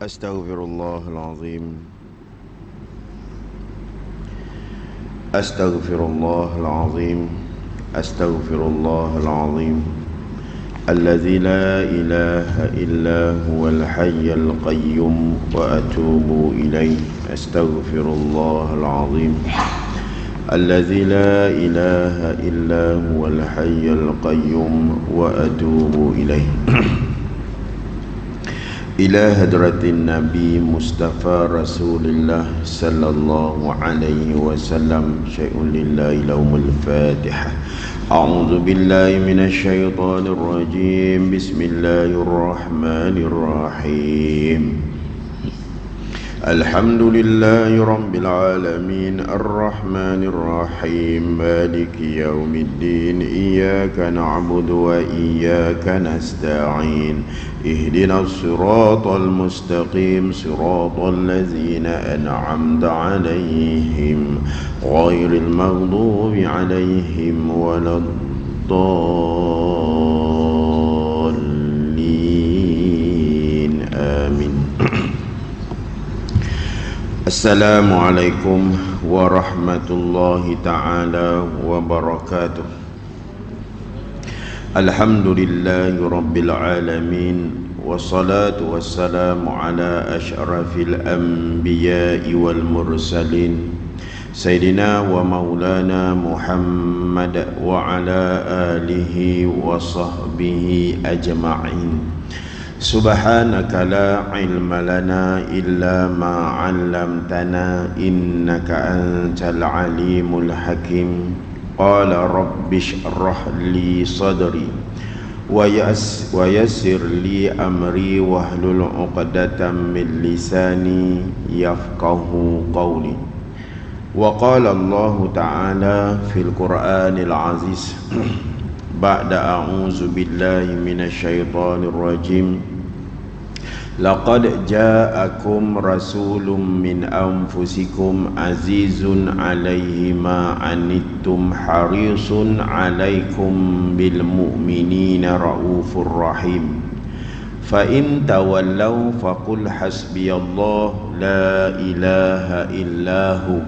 أستغفر الله العظيم أستغفر الله العظيم أستغفر الله العظيم الذي لا إله إلا هو الحي القيوم وأتوب إليه أستغفر الله العظيم الذي لا إله إلا هو الحي القيوم وأتوب إليه إلى حضرة النبي مصطفى رسول الله صلى الله عليه وسلم شيء لله لوم الفاتحة أعوذ بالله من الشيطان الرجيم بسم الله الرحمن الرحيم الحمد لله رب العالمين الرحمن الرحيم مالك يوم الدين إياك نعبد وإياك نستعين اهدنا الصراط المستقيم صراط الذين أنعمت عليهم غير المغضوب عليهم ولا الضالين آمين. Assalamualaikum warahmatullahi ta'ala wabarakatuh. Alhamdulillahi rabbil alamin. Wassalatu wassalamu ala ashrafil anbiya'i wal mursalin Sayyidina wa maulana Muhammad wa ala alihi wa sahbihi ajma'in. Subhanaka la ilma lana illa ma 'allamtana innaka antal alimul hakim. Qala rabbi shrah li sadri wa yassir li amri wahlul 'uqdatam min lisani yafqahu qawli. Wa qala Allah ta'ala fil Qur'anil aziz ba'da a'udzu billahi minasy syaithanir rajim. Laqad ja'akum rasulun min anfusikum azizun 'alaihi ma anittum harisun 'alaikum bil mu'minina raufur rahim. Fa in tawallaw faqul hasbiyallahu la ilaha illahu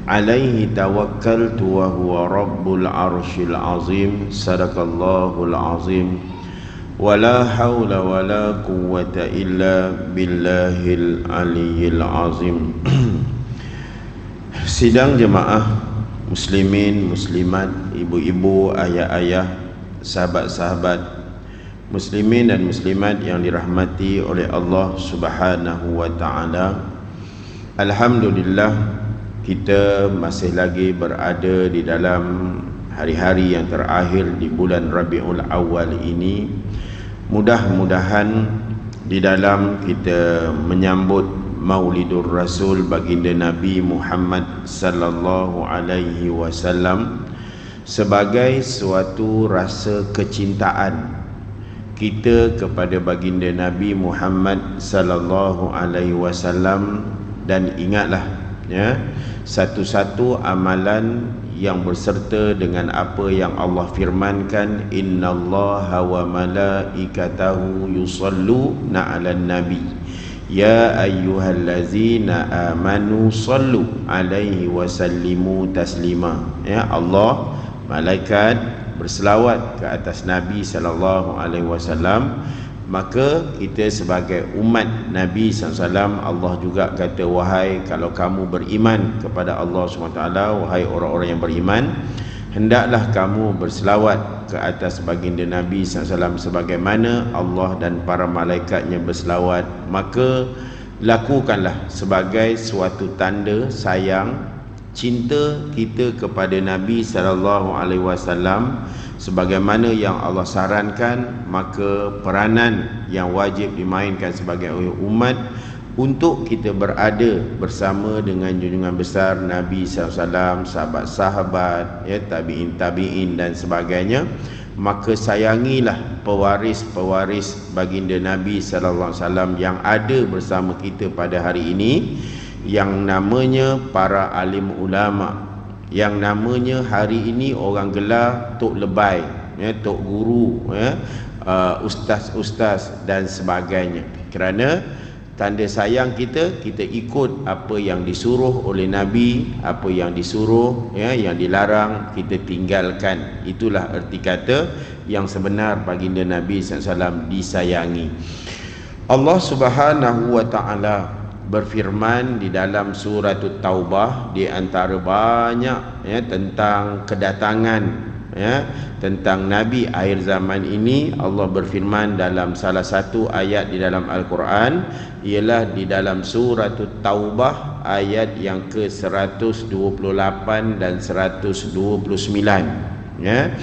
alaihi tawakkaltu wa huwa rabbul arshil azim. Sadaqallahul azim. Wala hawla wala quwwata illa billahil aliyyil azim. Sidang jemaah muslimin, muslimat, ibu-ibu, ayah-ayah, sahabat-sahabat muslimin dan muslimat yang dirahmati oleh Allah Subhanahu wa taala. Alhamdulillah, kita masih lagi berada di dalam hari-hari yang terakhir di bulan Rabiul Awal ini. Mudah-mudahan di dalam kita menyambut Maulidur Rasul baginda Nabi Muhammad sallallahu alaihi wasallam sebagai suatu rasa kecintaan kita kepada baginda Nabi Muhammad sallallahu alaihi wasallam. Dan ingatlah ya, satu-satu amalan yang berserta dengan apa yang Allah firmankan, innallaha wa malaikatahu yusalluna 'alan nabi ya ayyuhallazina amanu sallu 'alaihi wa sallimu taslima. Ya, Allah, malaikat berselawat ke atas Nabi sallallahu alaihi wasallam. Maka kita sebagai umat Nabi SAW, Allah juga kata, wahai kalau kamu beriman kepada Allah SWT, wahai orang-orang yang beriman, hendaklah kamu berselawat ke atas baginda Nabi SAW sebagaimana Allah dan para malaikatnya berselawat. Maka lakukanlah sebagai suatu tanda sayang, cinta kita kepada Nabi SAW sebagaimana yang Allah sarankan. Maka peranan yang wajib dimainkan sebagai umat untuk kita berada bersama dengan junjungan besar Nabi SAW, sahabat-sahabat, ya, tabi'in dan sebagainya. Maka sayangilah pewaris-pewaris baginda Nabi SAW yang ada bersama kita pada hari ini, yang namanya para alim ulama, yang namanya hari ini orang gelar Tok Lebay, ya, Tok Guru, ya, ustaz-ustaz dan sebagainya. Kerana Tanda sayang kita, kita ikut apa yang disuruh oleh Nabi, apa yang disuruh, ya, yang dilarang kita tinggalkan. Itulah erti kata yang sebenar baginda Nabi SAW disayangi. Allah Subhanahu wa Ta'ala berfirman di dalam surah Taubah, di antara banyak, ya, tentang kedatangan, ya, tentang Nabi akhir zaman ini. Allah berfirman dalam salah satu ayat di dalam Al-Quran, ialah di dalam surah Taubah ayat yang ke-128 dan 129, ya,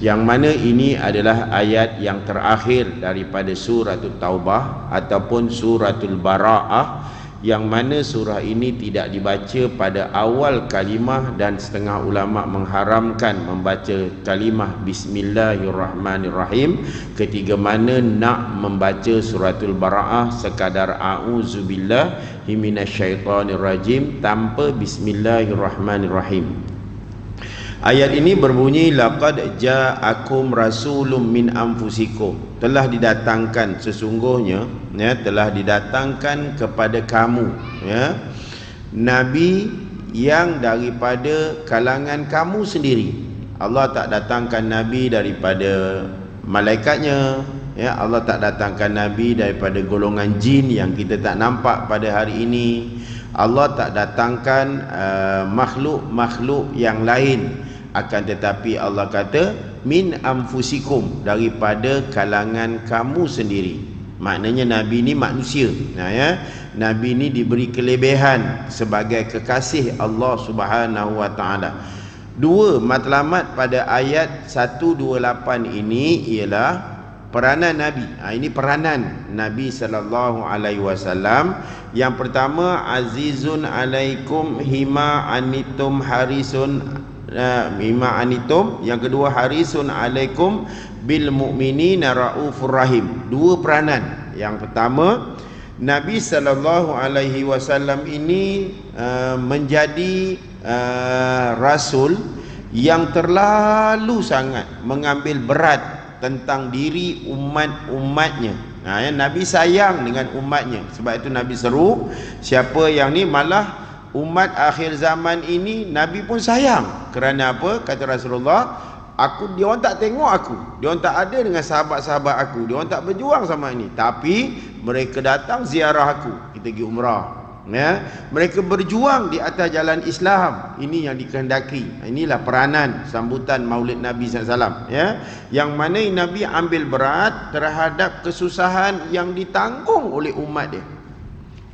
yang mana ini adalah ayat yang terakhir daripada surah Taubah ataupun suratul Bara'ah, yang mana surah ini tidak dibaca pada awal kalimah, dan setengah ulama mengharamkan membaca kalimah Bismillahirrahmanirrahim ketika mana nak membaca suratul Bara'ah sekadar a'udzubillahi minasyaitonirrajim tanpa Bismillahirrahmanirrahim. Ayat ini berbunyi, laqad ja'akum rasulun min anfusikum, telah didatangkan sesungguhnya, ya, telah didatangkan kepada kamu, ya, nabi yang daripada kalangan kamu sendiri. Allah tak datangkan nabi daripada malaikatnya, ya, Allah tak datangkan nabi daripada golongan jin yang kita tak nampak pada hari ini. Allah tak datangkan makhluk-makhluk yang lain, akan tetapi Allah kata min anfusikum, daripada kalangan kamu sendiri. Maknanya Nabi ni manusia. Nah, ya, Nabi ni diberi kelebihan sebagai kekasih Allah Subhanahu wa Ta'ala. Dua matlamat pada ayat 128 ini ialah peranan Nabi. Ini peranan Nabi sallallahu alaihi wasallam. Yang pertama, azizun alaikum hima anitum harisun bima anitum. Yang kedua, harisun alaikum bil mu'minina raufur rahim. Dua peranan. Yang pertama, Nabi sallallahu alaihi wasallam ini menjadi rasul yang terlalu sangat mengambil berat tentang diri umat-umatnya. Nabi sayang dengan umatnya. Sebab itu Nabi seru, siapa yang ni malah umat akhir zaman ini Nabi pun sayang. Kerana apa? Kata Rasulullah, dia orang tak tengok aku, dia orang tak ada dengan sahabat-sahabat aku, dia orang tak berjuang sama ini, tapi mereka datang ziarah aku, kita pergi umrah, ya, mereka berjuang di atas jalan Islam. Ini yang dikehendaki. Inilah peranan sambutan Maulid Nabi SAW, ya, yang mana Nabi ambil berat terhadap kesusahan yang ditanggung oleh umat dia.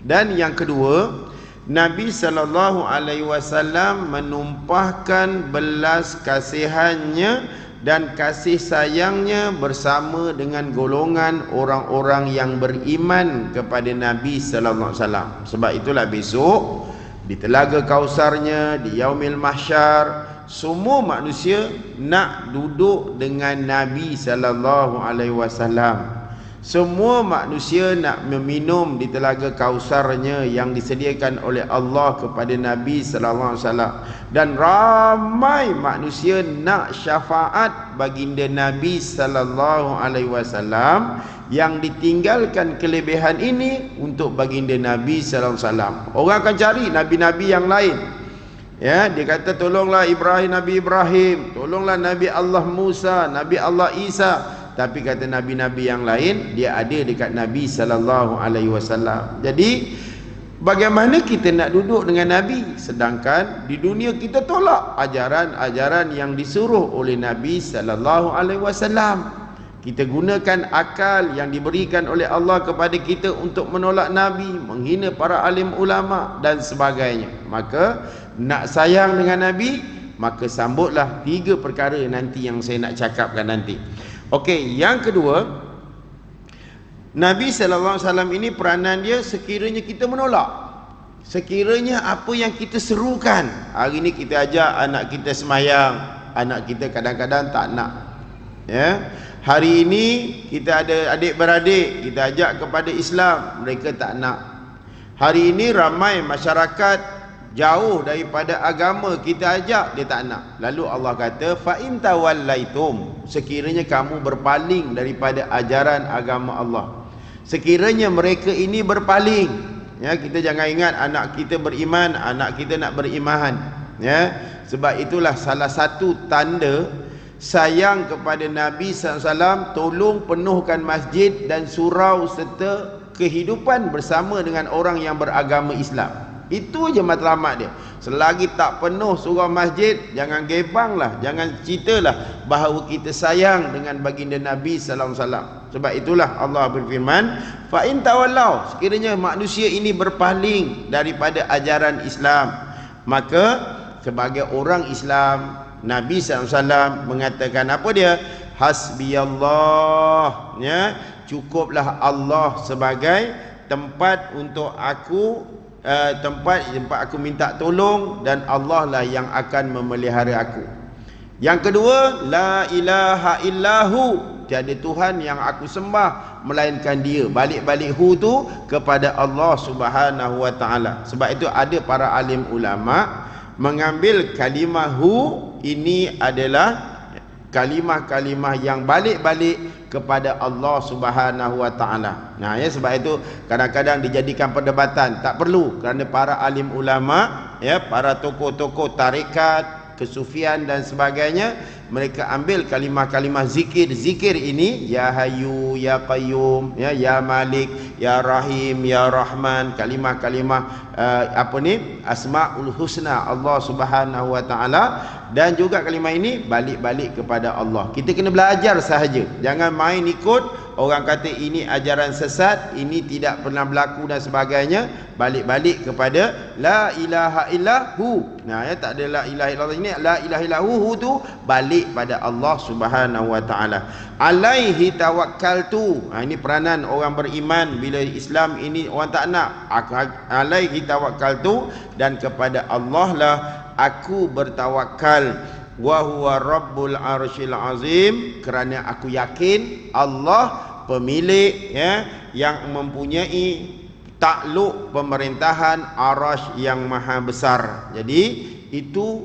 Dan yang kedua, Nabi sallallahu alaihi wasallam menumpahkan belas kasihannya dan kasih sayangnya bersama dengan golongan orang-orang yang beriman kepada Nabi sallallahu alaihi wasallam. Sebab itulah besok di Telaga Kausarnya, di Yaumil Mahsyar, semua manusia nak duduk dengan Nabi sallallahu alaihi wasallam. Semua manusia nak meminum di Telaga Kausarnya yang disediakan oleh Allah kepada Nabi sallallahu alaihi wasallam. Dan ramai manusia nak syafaat baginda Nabi sallallahu alaihi wasallam yang ditinggalkan kelebihan ini untuk baginda Nabi sallallahu alaihi wasallam. Orang akan cari nabi-nabi yang lain. Ya, dia kata tolonglah Nabi Ibrahim, tolonglah Nabi Allah Musa, Nabi Allah Isa. Tapi kata nabi-nabi yang lain, dia ada dekat Nabi sallallahu alaihi wasallam. Jadi bagaimana kita nak duduk dengan Nabi sedangkan di dunia kita tolak ajaran-ajaran yang disuruh oleh Nabi sallallahu alaihi wasallam? Kita gunakan akal yang diberikan oleh Allah kepada kita untuk menolak Nabi, menghina para alim ulama dan sebagainya. Maka nak sayang dengan Nabi, maka sambutlah tiga perkara nanti yang saya nak cakapkan nanti. Okey, yang kedua, Nabi sallallahu alaihi wasallam ini peranan dia sekiranya kita menolak, sekiranya apa yang kita serukan. Hari ni kita ajak anak kita semayang, anak kita kadang-kadang tak nak, ya. Hari ini kita ada adik-beradik, kita ajak kepada Islam, mereka tak nak. Hari ini ramai masyarakat jauh daripada agama, kita ajak, dia tak nak. Lalu Allah kata, fa in tawallaitum, sekiranya kamu berpaling daripada ajaran agama Allah, sekiranya mereka ini berpaling, ya, kita jangan ingat anak kita beriman, anak kita nak beriman, ya. Sebab itulah salah satu tanda sayang kepada Nabi SAW, tolong penuhkan masjid dan surau serta kehidupan bersama dengan orang yang beragama Islam. Itu je matlamat dia. Selagi tak penuh surau masjid, jangan gebanglah, jangan ceritalah bahawa kita sayang dengan baginda Nabi sallallahu alaihi wasallam. Sebab itulah Allah berfirman, fa in tawallau, sekiranya manusia ini berpaling daripada ajaran Islam, maka sebagai orang Islam, Nabi sallallahu alaihi wasallam mengatakan apa dia? Hasbiyallah, ya, cukuplah Allah sebagai tempat untuk aku, tempat aku minta tolong, dan Allah lah yang akan memelihara aku. Yang kedua, la ilaha illahu, tiada Tuhan yang aku sembah melainkan dia. Balik-balik hu tu kepada Allah Subhanahu wa taala. Sebab itu ada para alim ulama mengambil kalimah hu ini adalah kalimah-kalimah yang balik-balik kepada Allah Subhanahu wa taala. Nah, ya, sebab itu kadang-kadang dijadikan perdebatan, tak perlu, kerana para alim ulama, ya, para tokoh-tokoh tarekat, kesufian dan sebagainya, mereka ambil kalimah-kalimah zikir ini, ya Hayyu, ya Qayyum, ya Malik, ya Rahim, ya Rahman, kalimah-kalimah Asmaul Husna Allah Subhanahu wa taala, dan juga kalimah ini balik-balik kepada Allah. Kita kena belajar sahaja, jangan main ikut orang kata ini ajaran sesat, ini tidak pernah berlaku dan sebagainya. Balik-balik kepada la ilaha illahu. Nah, ya, tak ada la ilaha illallah ini, la ilaha illahu tu balik pada Allah Subhanahu wa taala. Alaihi tawakkaltu. Ini peranan orang beriman bila Islam ini orang tak nak. Alaihi tawakkaltu, dan kepada Allah lah aku bertawakal. Wa huwa rabbul arsyil azim, kerana aku yakin Allah pemilik, ya, yang mempunyai takluk pemerintahan arasy yang maha besar. Jadi itu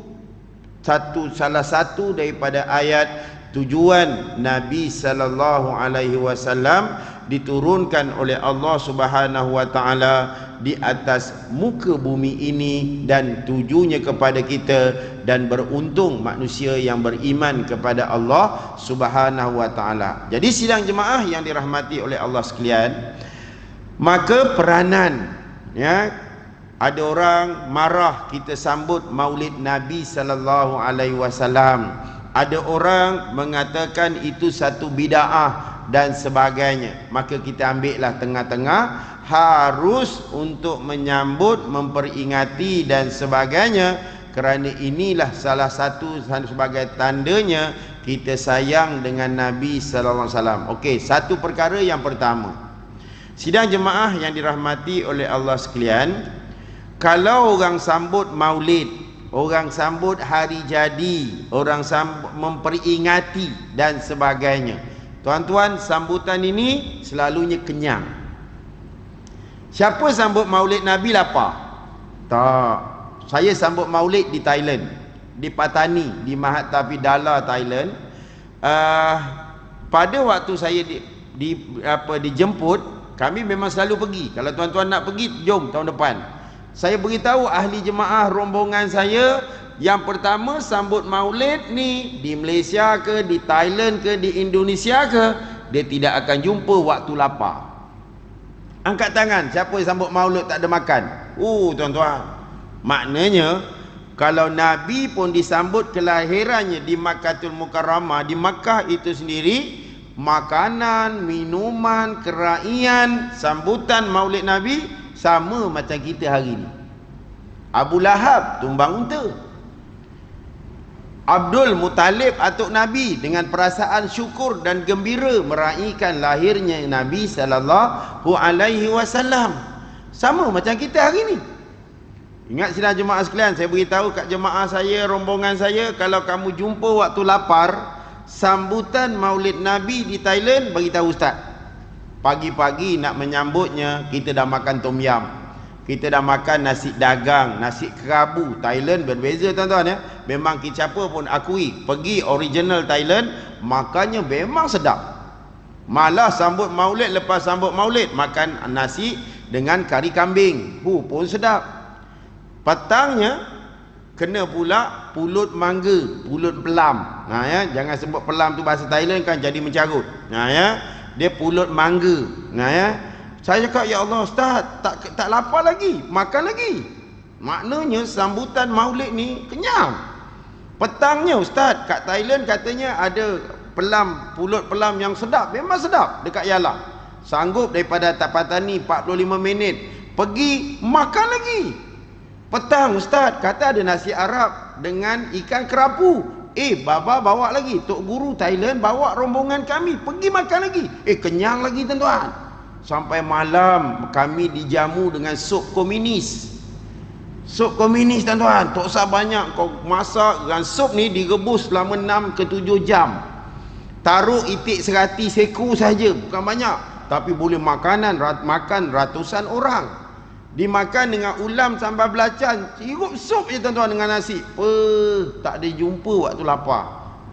salah satu daripada ayat tujuan Nabi sallallahu alaihi wasallam diturunkan oleh Allah Subhanahu wa taala di atas muka bumi ini, dan tujunya kepada kita, dan beruntung manusia yang beriman kepada Allah Subhanahu wa taala. Jadi sidang jemaah yang dirahmati oleh Allah sekalian, maka peranan, ya, ada orang marah kita sambut Maulid Nabi sallallahu alaihi wasallam. Ada orang mengatakan itu satu bid'ah dan sebagainya. Maka kita ambillah tengah-tengah, harus untuk menyambut, memperingati dan sebagainya, kerana inilah salah satu sebagai tandanya kita sayang dengan Nabi sallallahu alaihi wasallam. Okey, satu perkara yang pertama, sidang jemaah yang dirahmati oleh Allah sekalian, kalau orang sambut Maulid, orang sambut hari jadi, orang sambut memperingati dan sebagainya, tuan-tuan, sambutan ini selalunya kenyang. Siapa sambut Maulid Nabi lapar? Tak. Saya sambut Maulid di Thailand, di Patani, di Mahathir Pidala, Thailand. Pada waktu saya dijemput, kami memang selalu pergi. Kalau tuan-tuan nak pergi, jom tahun depan. Saya beritahu ahli jemaah rombongan saya, yang pertama sambut Maulid ni di Malaysia ke, di Thailand ke, di Indonesia ke, dia tidak akan jumpa waktu lapar. Angkat tangan siapa yang sambut Maulid tak ada makan. Tuan-tuan, maknanya kalau Nabi pun disambut kelahirannya di Makkahul Mukarramah, di Makkah itu sendiri, makanan, minuman, keraian, sambutan Maulid Nabi sama macam kita hari ni. Abu Lahab tumbang unta, Abdul Muttalib atuk Nabi dengan perasaan syukur dan gembira meraihkan lahirnya Nabi sallallahu alaihi wasallam, sama macam kita hari ni. Ingat sidang jemaah sekalian, saya beritahu kat jemaah saya, rombongan saya, kalau kamu jumpa waktu lapar, sambutan Maulid Nabi di Thailand, bagi tahu ustaz. Pagi-pagi nak menyambutnya, kita dah makan tom yam, kita dah makan nasi dagang, nasi kerabu. Thailand berbeza tuan-tuan, ya. Memang siapa pun akui, pergi original Thailand, makannya memang sedap. Malah sambut maulid, lepas sambut maulid makan nasi dengan kari kambing. Pun sedap. Petangnya kena pula pulut mangga, pulut pelam. Ya, jangan sebut pelam tu bahasa Thailand kan jadi mencarut. Ya, dia pulut mangga. Ya. Saya cakap, ya Allah Ustaz, tak lapar lagi, makan lagi. Maknanya sambutan maulid ni kenyang. Petangnya Ustaz, kat Thailand katanya ada pelam, pulut pelam yang sedap. Memang sedap dekat Yala. Sanggup daripada Tapatani 45 minit pergi makan lagi. Petang Ustaz, kata ada nasi Arab dengan ikan kerapu. Baba bawa lagi, Tok Guru Thailand bawa rombongan kami pergi makan lagi. Kenyang lagi tuan-tuan. Sampai malam kami dijamu dengan sup komunis. Sup komunis tuan-tuan, tak usah banyak kau masak. Dan sup ni direbus selama 6 ke 7 jam. Taruh itik serati seku saja, bukan banyak, tapi boleh makan ratusan orang. Dimakan dengan ulam sambal belacan, hirup sup je tuan-tuan dengan nasi. Tak ada jumpa waktu lapar.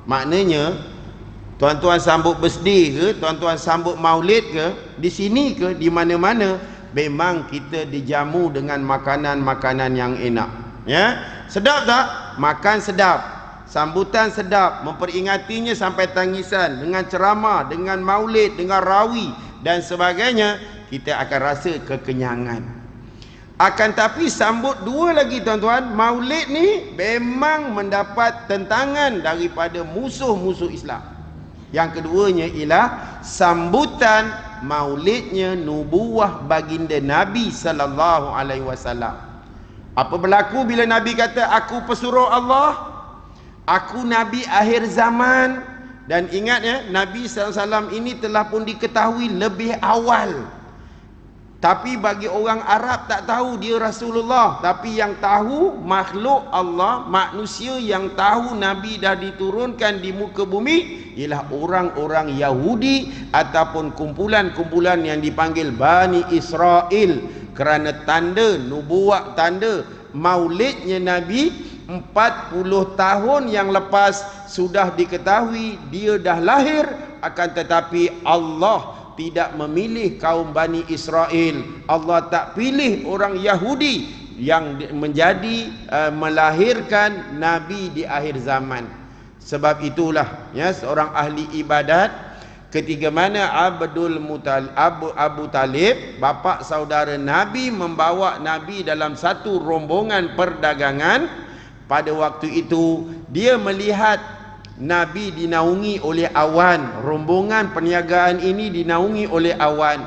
Maknanya tuan-tuan sambut birthday ke, tuan-tuan sambut maulid ke, di sini ke, di mana-mana, memang kita dijamu dengan makanan-makanan yang enak. Ya, sedap tak? Makan sedap, sambutan sedap, memperingatinya sampai tangisan dengan ceramah, dengan maulid, dengan rawi dan sebagainya, kita akan rasa kekenyangan. Akan tapi sambut dua lagi tuan-tuan, maulid ni memang mendapat tentangan daripada musuh-musuh Islam. Yang keduanya ialah sambutan maulidnya nubuah baginda Nabi sallallahu alaihi wasallam. Apa berlaku bila Nabi kata aku pesuruh Allah, aku Nabi akhir zaman? Dan ingat ya, Nabi SAW ini telah pun diketahui lebih awal. Tapi bagi orang Arab tak tahu dia Rasulullah. Tapi yang tahu makhluk Allah, manusia yang tahu Nabi dah diturunkan di muka bumi ialah orang-orang Yahudi ataupun kumpulan-kumpulan yang dipanggil Bani Israel. Kerana tanda nubuat, tanda maulidnya Nabi 40 tahun yang lepas sudah diketahui dia dah lahir. Akan tetapi Allah tidak memilih kaum Bani Israel. Allah tak pilih orang Yahudi yang menjadi melahirkan Nabi di akhir zaman. Sebab itulah ya, seorang ahli ibadat ketika mana Abu Talib, bapa saudara Nabi, membawa Nabi dalam satu rombongan perdagangan. Pada waktu itu dia melihat Nabi dinaungi oleh awan. Rombongan perniagaan ini dinaungi oleh awan.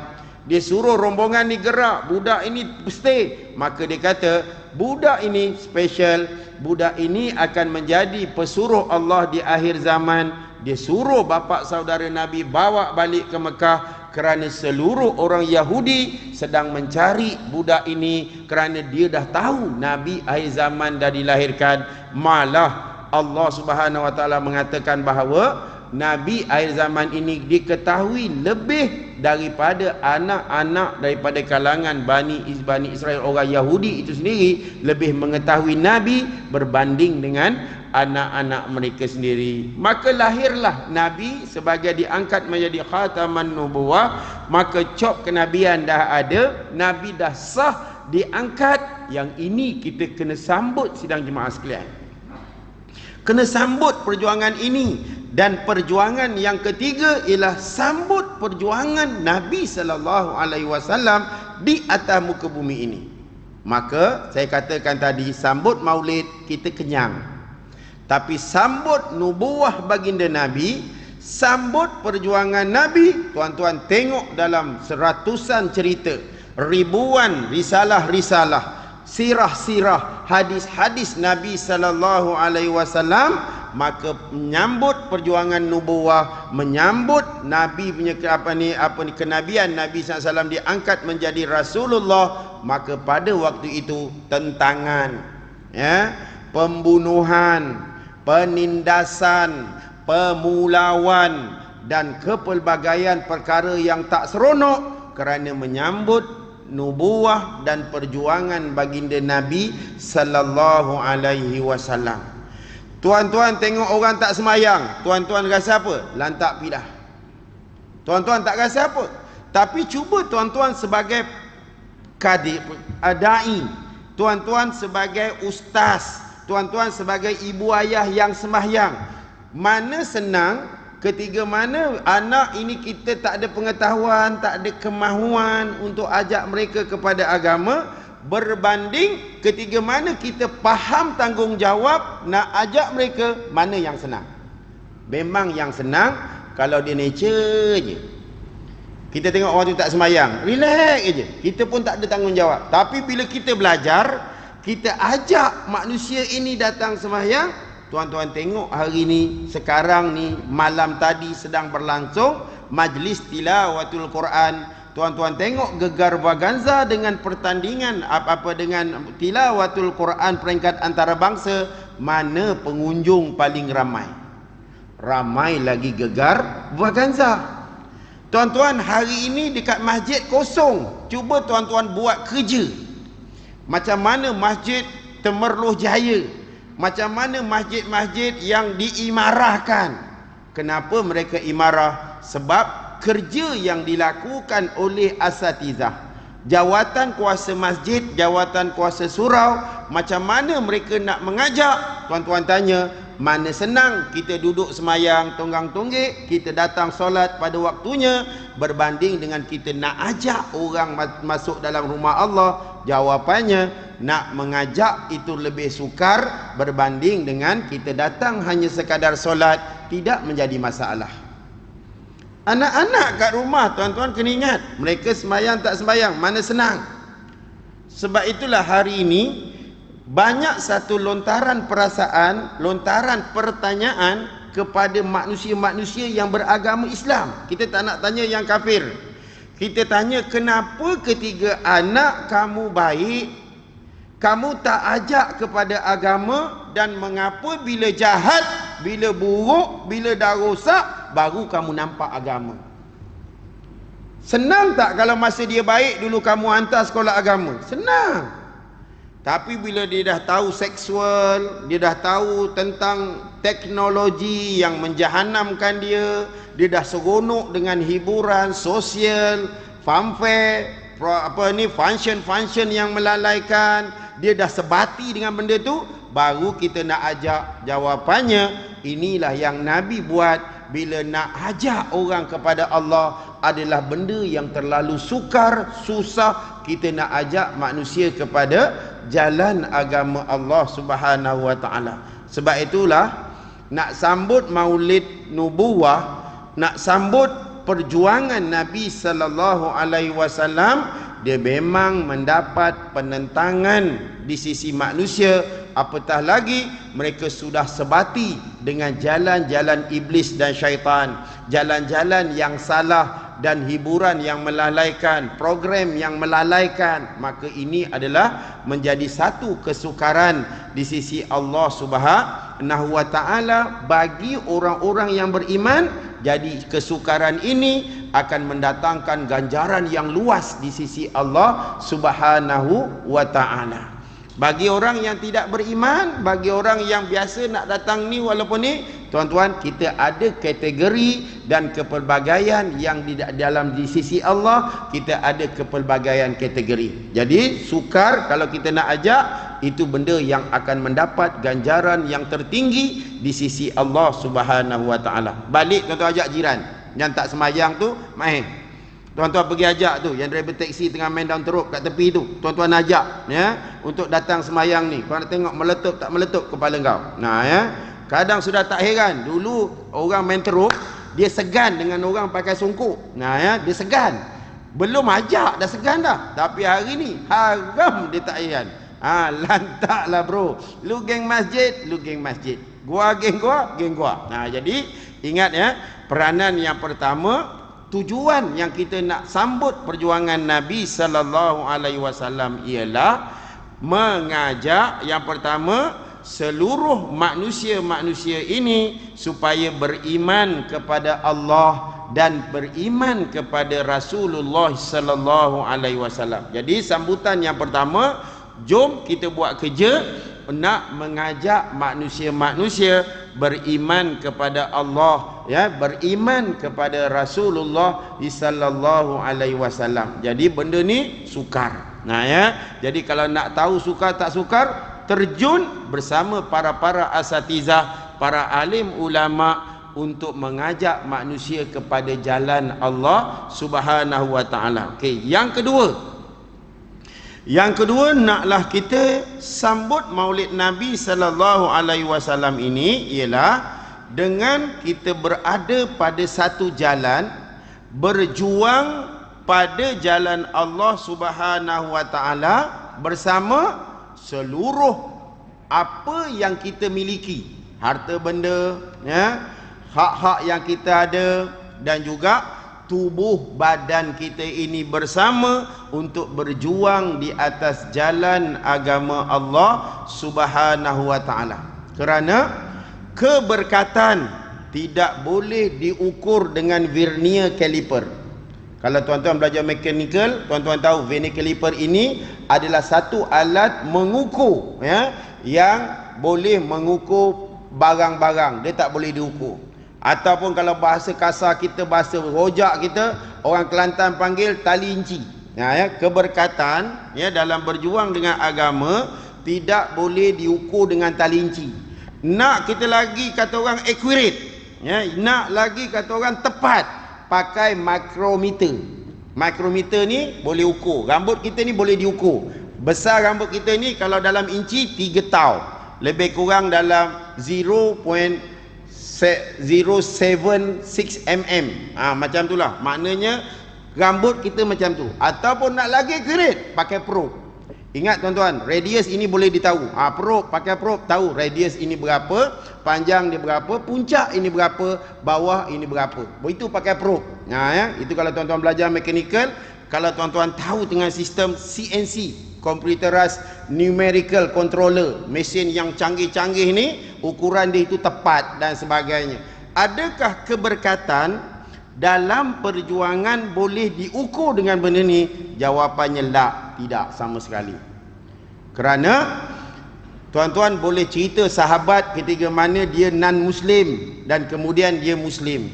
Dia suruh rombongan ni gerak, budak ini stay. Maka dia kata, budak ini special, budak ini akan menjadi pesuruh Allah di akhir zaman. Dia suruh bapa saudara Nabi bawa balik ke Mekah, kerana seluruh orang Yahudi sedang mencari budak ini, kerana dia dah tahu Nabi akhir zaman dah dilahirkan. Malah Allah Subhanahu Wa Taala mengatakan bahawa Nabi akhir zaman ini diketahui lebih daripada anak-anak daripada kalangan Bani Israel, orang Yahudi itu sendiri lebih mengetahui Nabi berbanding dengan anak-anak mereka sendiri. Maka lahirlah Nabi sebagai diangkat menjadi khataman nubuwah. Maka cop kenabian dah ada, Nabi dah sah diangkat. Yang ini kita kena sambut sidang jemaah sekalian. Kena sambut perjuangan ini. Dan perjuangan yang ketiga ialah sambut perjuangan Nabi sallallahu alaihi wasallam di atas muka bumi ini. Maka saya katakan tadi, sambut maulid kita kenyang. Tapi sambut nubuah baginda Nabi, sambut perjuangan Nabi, tuan-tuan tengok dalam seratusan cerita, ribuan risalah-risalah, sirah-sirah, hadis-hadis Nabi sallallahu alaihi wasallam. Maka menyambut perjuangan nubuah, menyambut Nabi punya kenabian Nabi SAW diangkat menjadi Rasulullah. Maka pada waktu itu tentangan, ya, pembunuhan, penindasan, pemulauan dan kepelbagaian perkara yang tak seronok kerana menyambut nubuah dan perjuangan baginda Nabi sallallahu alaihi wasallam. Tuan-tuan tengok orang tak semayang, tuan-tuan rasa apa? Lantak pidah. Tuan-tuan tak rasa apa. Tapi cuba tuan-tuan sebagai dai, tuan-tuan sebagai ustaz, tuan-tuan sebagai ibu ayah yang sembahyang, mana senang ketika mana anak ini kita tak ada pengetahuan, tak ada kemahuan untuk ajak mereka kepada agama, berbanding ketika mana kita faham tanggungjawab nak ajak mereka. Mana yang senang? Memang yang senang kalau dia nature je. Kita tengok orang tu tak sembahyang, relax je, kita pun tak ada tanggungjawab. Tapi bila kita belajar, kita ajak manusia ini datang sembahyang. Tuan-tuan tengok hari ni, sekarang ni, malam tadi sedang berlangsung majlis tilawatul Quran. Tuan-tuan tengok gegar Vaganza dengan pertandingan apa-apa dengan tilawatul Quran peringkat antarabangsa. Mana pengunjung paling ramai? Ramai lagi gegar Vaganza. Tuan-tuan, hari ini dekat masjid kosong. Cuba tuan-tuan buat kerja. Macam mana masjid Temerloh Jaya, macam mana masjid-masjid yang diimarahkan. Kenapa mereka imarah? Sebab kerja yang dilakukan oleh asatizah, jawatan kuasa masjid, jawatan kuasa surau, macam mana mereka nak mengajak. Tuan-tuan tanya, mana senang kita duduk semayang tonggang-tonggek, kita datang solat pada waktunya, berbanding dengan kita nak ajak orang masuk dalam rumah Allah. Jawapannya, nak mengajak itu lebih sukar berbanding dengan kita datang hanya sekadar solat, tidak menjadi masalah. Anak-anak kat rumah, tuan-tuan kena ingat, mereka sembahyang tak sembahyang, mana senang. Sebab itulah hari ini banyak satu lontaran perasaan, lontaran pertanyaan kepada manusia-manusia yang beragama Islam. Kita tak nak tanya yang kafir. Kita tanya, kenapa ketiga anak kamu baik, kamu tak ajak kepada agama, dan mengapa bila jahat, bila buruk, bila dah rosak, baru kamu nampak agama? Senang tak kalau masa dia baik dulu kamu hantar sekolah agama? Senang. Tapi bila dia dah tahu seksual, dia dah tahu tentang teknologi yang menjahanamkan dia, dia dah seronok dengan hiburan sosial, fanfare, function-function yang melalaikan, dia dah sebati dengan benda tu, baru kita nak ajak. Jawapannya, inilah yang Nabi buat. Bila nak ajak orang kepada Allah adalah benda yang terlalu sukar, susah. Kita nak ajak manusia kepada jalan agama Allah Subhanahu wa taala. Sebab itulah nak sambut Maulid Nubuwah, nak sambut perjuangan Nabi sallallahu alaihi wasallam, dia memang mendapat penentangan di sisi manusia. Apatah lagi mereka sudah sebati dengan jalan-jalan iblis dan syaitan, jalan-jalan yang salah dan hiburan yang melalaikan, program yang melalaikan. Maka ini adalah menjadi satu kesukaran di sisi Allah Subhanahu wa taala bagi orang-orang yang beriman. Jadi kesukaran ini akan mendatangkan ganjaran yang luas di sisi Allah Subhanahu wa taala. Bagi orang yang tidak beriman, bagi orang yang biasa nak datang ni walaupun ni, tuan-tuan, kita ada kategori dan kepelbagaian yang di dalam di sisi Allah, kita ada kepelbagaian kategori. Jadi sukar kalau kita nak ajak, itu benda yang akan mendapat ganjaran yang tertinggi di sisi Allah Subhanahu wa taala. Balik tuan-tuan ajak jiran yang tak semayang tu main. Tuan-tuan pergi ajak tu, yang driver taksi tengah main daun teruk kat tepi tu, tuan-tuan ajak ya untuk datang semayang ni. Kau nak tengok meletup tak meletup kepala kau. Nah ya, kadang sudah tak heran, dulu orang main teruk, dia segan dengan orang pakai songkok. Nah ya, dia segan. Belum ajak dah segan dah. Tapi hari ni haram dia tak heran. Lantaklah bro. Lu geng masjid, lu geng masjid. Gua geng gua, geng gua. Nah, jadi ingat ya, peranan yang pertama, tujuan yang kita nak sambut perjuangan Nabi sallallahu alaihi wasallam ialah mengajak yang pertama seluruh manusia-manusia ini supaya beriman kepada Allah dan beriman kepada Rasulullah sallallahu alaihi wasallam. Jadi sambutan yang pertama, jom kita buat kerja nak mengajak manusia-manusia beriman kepada Allah, ya, beriman kepada Rasulullah sallallahu alaihi wasallam. Jadi benda ni sukar. Nah ya, jadi kalau nak tahu sukar tak sukar, terjun bersama para asatizah, para alim ulama untuk mengajak manusia kepada jalan Allah Subhanahu wa taala. Okey, yang kedua naklah kita sambut Maulid Nabi sallallahu alaihi wasallam ini ialah dengan kita berada pada satu jalan, berjuang pada jalan Allah Subhanahu wa taala bersama seluruh apa yang kita miliki, harta benda, ya, hak-hak yang kita ada, dan juga tubuh badan kita ini bersama untuk berjuang di atas jalan agama Allah Subhanahu wa taala. Kerana keberkatan tidak boleh diukur dengan vernier caliper. Kalau tuan-tuan belajar mechanical, tuan-tuan tahu vernier caliper ini adalah satu alat mengukur, ya, yang boleh mengukur barang-barang, dia tak boleh diukur. Ataupun kalau bahasa kasar kita, bahasa rojak kita, orang Kelantan panggil tali inci. Ya, keberkatan, ya, dalam berjuang dengan agama tidak boleh diukur dengan tali inci. Nak kita lagi kata orang accurate, ya, nak lagi kata orang tepat, pakai micrometer. Micrometer ni boleh ukur. Rambut kita ni boleh diukur. Besar rambut kita ni kalau dalam inci 3 tau, lebih kurang dalam 0.076 mm. Macam itulah. Maknanya rambut kita macam tu. Ataupun nak lagi accurate, pakai probe. Ingat tuan-tuan, radius ini boleh ditahu. Probe, pakai probe tahu radius ini berapa, panjang dia berapa, puncak ini berapa, bawah ini berapa. Itu pakai probe. Ya, itu kalau tuan-tuan belajar mechanical. Kalau tuan-tuan tahu dengan sistem CNC, computerized numerical controller, mesin yang canggih-canggih ni, ukuran dia itu tepat dan sebagainya. Adakah keberkatan dalam perjuangan boleh diukur dengan benda ni? Jawapannya la, tidak sama sekali. Kerana tuan-tuan boleh cerita sahabat ketika mana dia non-Muslim dan kemudian dia Muslim.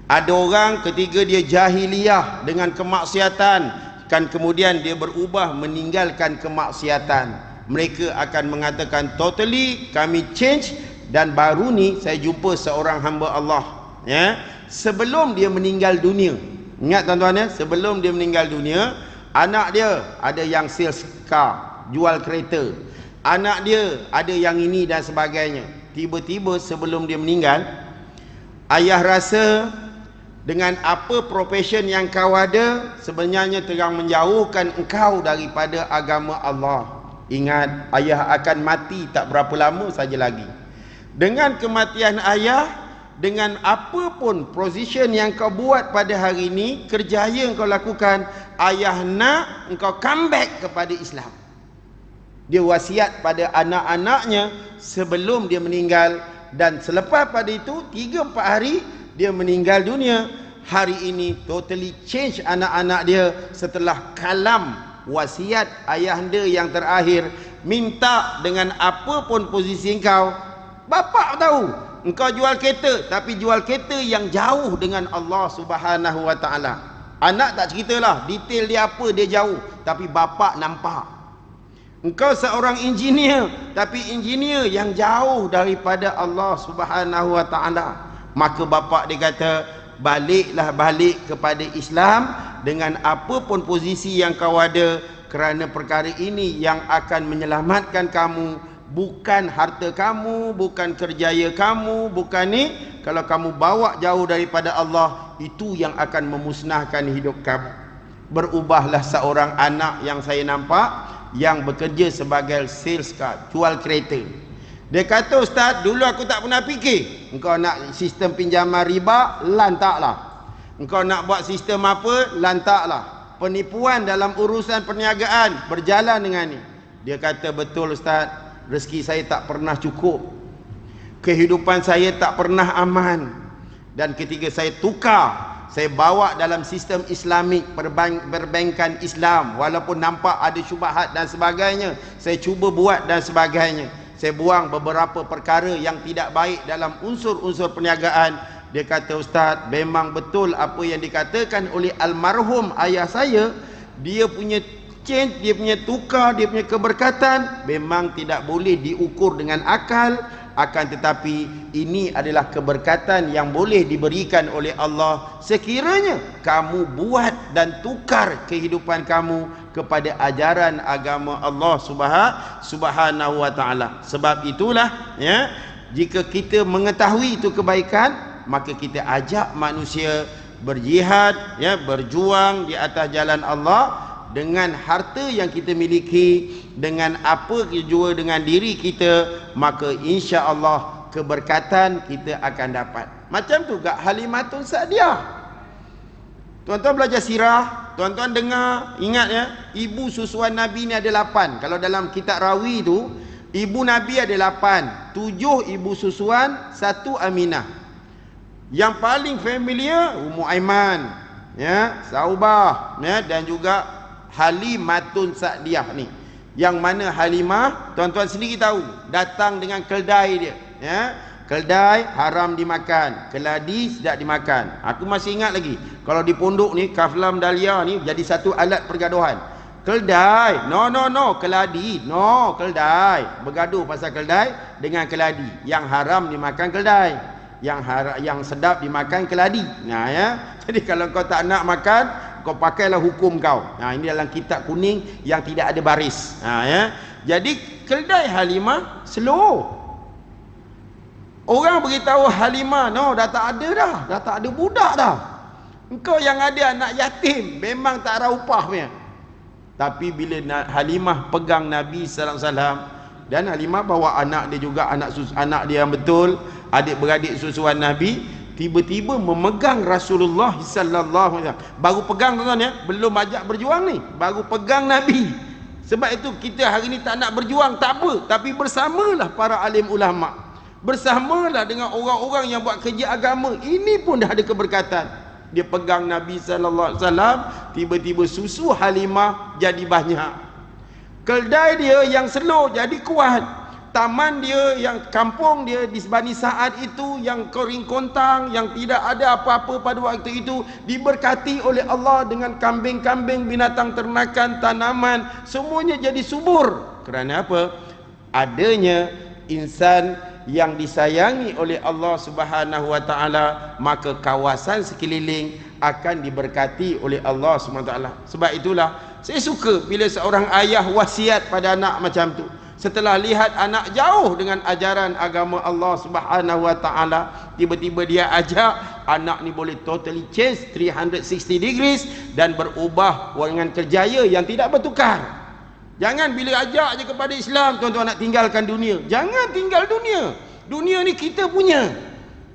Ada orang ketika dia jahiliyah dengan kemaksiatan, kan kemudian dia berubah meninggalkan kemaksiatan. Mereka akan mengatakan totally kami change, dan baru ni saya jumpa seorang hamba Allah, ya, sebelum dia meninggal dunia. Ingat tuan-tuan, ya, sebelum dia meninggal dunia, anak dia ada yang sales car, jual kereta. Anak dia ada yang ini dan sebagainya. Tiba-tiba sebelum dia meninggal, ayah rasa dengan apa profession yang kau ada sebenarnya terang menjauhkan engkau daripada agama Allah. Ingat, ayah akan mati tak berapa lama saja lagi. Dengan kematian ayah, dengan apa pun position yang kau buat pada hari ini, kerjaya yang kau lakukan, ayah nak engkau come back kepada Islam. Dia wasiat pada anak-anaknya sebelum dia meninggal, dan selepas pada itu 3-4 hari dia meninggal dunia. Hari ini totally change anak-anak dia setelah kalam wasiat ayahanda yang terakhir. Minta dengan apa pun posisi engkau, bapak tahu engkau jual kereta, tapi jual kereta yang jauh dengan Allah Subhanahu wa taala. Anak tak ceritalah detail dia apa, dia jauh, tapi bapak nampak. Engkau seorang engineer, tapi engineer yang jauh daripada Allah Subhanahu wa taala. Maka bapak dia kata, baliklah balik kepada Islam dengan apa pun posisi yang kau ada, kerana perkara ini yang akan menyelamatkan kamu, bukan harta kamu, bukan kerjaya kamu, bukan ni. Kalau kamu bawa jauh daripada Allah, itu yang akan memusnahkan hidup kamu. Berubahlah seorang anak yang saya nampak, yang bekerja sebagai sales car, jual kereta. Dia kata, ustaz, dulu aku tak pernah fikir engkau nak sistem pinjaman riba, lantaklah. Engkau nak buat sistem apa, lantaklah. Penipuan dalam urusan perniagaan, berjalan dengan ni. Dia kata, betul ustaz, rezeki saya tak pernah cukup, kehidupan saya tak pernah aman. Dan ketika saya tukar, saya bawa dalam sistem Islamik, perbankan Islam, walaupun nampak ada syubhat dan sebagainya, saya cuba buat dan sebagainya. saya buang beberapa perkara yang tidak baik dalam unsur-unsur perniagaan. Dia kata, Ustaz, memang betul apa yang dikatakan oleh almarhum ayah saya. Dia punya change, dia punya tukar, dia punya keberkatan memang tidak boleh diukur dengan akal. Akan tetapi ini adalah keberkatan yang boleh diberikan oleh Allah sekiranya kamu buat dan tukar kehidupan kamu kepada ajaran agama Allah Subhanahu wa taala. Sebab itulah ya, jika kita mengetahui itu kebaikan, maka kita ajak manusia berjihad, ya, berjuang di atas jalan Allah dengan harta yang kita miliki, dengan apa jua dengan diri kita, maka insya-Allah keberkatan kita akan dapat. Macam tu gak Halimatun Sa'diyah. Tuan-tuan belajar sirah, tuan-tuan dengar, ingat ya, ibu susuan Nabi ni ada 8. Kalau dalam kitab Rawi tu, ibu Nabi ada 8. 7 ibu susuan, 1 Aminah. Yang paling familiar Ummu Aiman, ya, Saubah, ya, dan juga Halimatun Sa'diyah ni. Yang mana Halimah, tuan-tuan sendiri tahu, datang dengan keldai dia, ya. Keldai haram dimakan, keladi tidak dimakan. Aku masih ingat lagi, kalau di pondok ni Kaflam Dahlia ni jadi satu alat pergaduhan. Keldai, no, keladi, no, keldai. Bergaduh pasal keldai dengan keladi. Yang haram dimakan keldai, yang sedap dimakan keladi. Nah ya, jadi kalau kau tak nak makan, kau pakailah hukum kau. Nah, ini dalam kitab kuning yang tidak ada baris. Nah ya, jadi keldai Halimah slow. Orang beritahu Halimah, no, dah tak ada budak dah. Engkau yang ada anak yatim, memang tak ada upah punya. Tapi bila Halimah pegang Nabi sallallahu alaihi wasallam, dan Halimah bawa anak dia juga, anak dia yang betul, adik-beradik susuan Nabi, tiba-tiba memegang Rasulullah sallallahu alaihi wasallam. Baru pegang, tuan-tuan ya, belum ajak berjuang ni, baru pegang Nabi. Sebab itu kita hari ni tak nak berjuang, tak apa, tapi bersamalah para alim ulama, bersamalah dengan orang-orang yang buat kerja agama. Ini pun dah ada keberkatan. Dia pegang Nabi sallallahu alaihi wasallam, tiba-tiba susu Halimah jadi banyak. Keldai dia yang slow jadi kuat. Taman dia, yang kampung dia di Bani Sa'ad itu yang kering kontang, yang tidak ada apa-apa pada waktu itu, diberkati oleh Allah dengan kambing-kambing, binatang ternakan, tanaman, semuanya jadi subur. Kerana apa? Adanya insan yang disayangi oleh Allah Subhanahu wa taala, maka kawasan sekeliling akan diberkati oleh Allah Subhanahu wa taala. Sebab itulah saya suka bila seorang ayah wasiat pada anak macam tu. Setelah lihat anak jauh dengan ajaran agama Allah Subhanahu wa taala, tiba-tiba dia ajak anak ni boleh totally change 360 degrees dan berubah dengan kerjaya yang tidak bertukar. Jangan bila ajak je kepada Islam, tuan-tuan nak tinggalkan dunia. Jangan tinggal dunia. Dunia ni kita punya.